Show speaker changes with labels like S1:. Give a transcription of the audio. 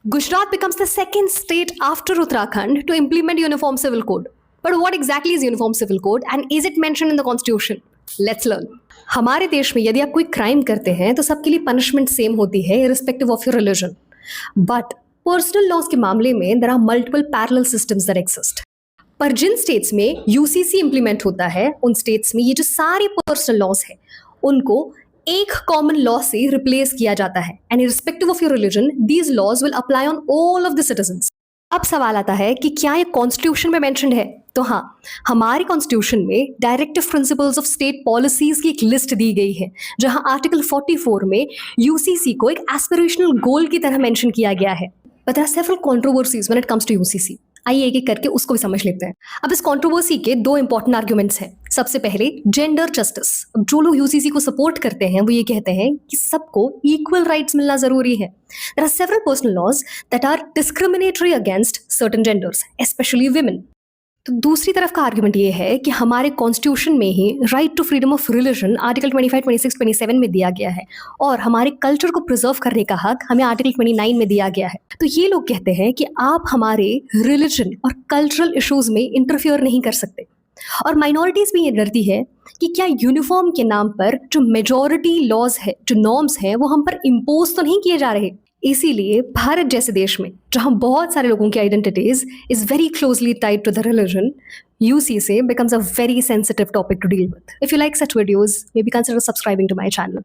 S1: Gujarat becomes the second state after Uttarakhand to implement Uniform Civil Code. But what exactly is Uniform Civil Code and is it mentioned in the Constitution? Let's learn. हमारे देश में यदि आप कोई crime करते हैं तो सबके लिए पनिशमेंट सेम होती है irrespective of your religion. But personal laws के मामले में there are multiple parallel systems that exist. पर जिन स्टेट्स में यूसीसी इंप्लीमेंट होता है उन स्टेट्स में ये जो सारे पर्सनल लॉज है उनको एक कॉमन लॉ से रिप्लेस किया जाता है and irrespective of your religion these laws will apply on all of the citizens. अब सवाल आता है कि क्या ये कॉन्स्टिट्यूशन में मेंशन्ड है? तो हाँ, हमारे कॉन्स्टिट्यूशन में directive principles of state policies की एक लिस्ट दी गई है जहां आर्टिकल 44 में यूसीसी को एक एस्पिरेशनल गोल की तरह मेंशन किया गया है. But there are several controversies when it comes to UCC. आइए एक एक करके उसको भी समझ लेते हैं. अब इस कंट्रोवर्सी के दो इंपॉर्टेंट आर्ग्यूमेंट्स हैं. सबसे पहले जेंडर जस्टिस. जो लोग यूसीसी को सपोर्ट करते हैं वो ये कहते हैं कि सबको इक्वल राइट्स मिलना जरूरी है. There are several personal laws that are discriminatory against certain genders, specially women. तो दूसरी तरफ का आर्ग्यूमेंट ये है कि हमारे कॉन्स्टिट्यूशन में ही right to freedom of religion article 25, 26, 27 में दिया गया है और हमारे कल्चर को प्रिजर्व करने का हक हमें आर्टिकल 29 में दिया गया है. तो ये लोग कहते हैं कि आप हमारे रिलीजन और कल्चरल इश्यूज में इंटरफियर नहीं कर सकते. और माइनॉरिटीज भी ये डरती है कि क्या यूनिफॉर्म के नाम पर जो मेजॉरिटी लॉज है, जो नॉर्म्स हैं, वो हम पर इम्पोज तो नहीं किए जा रहे. इसीलिए भारत जैसे देश में जहां बहुत सारे लोगों की identities is very closely tied to the religion, UCC becomes a very sensitive topic to deal with. If you like such videos, maybe consider subscribing to my channel.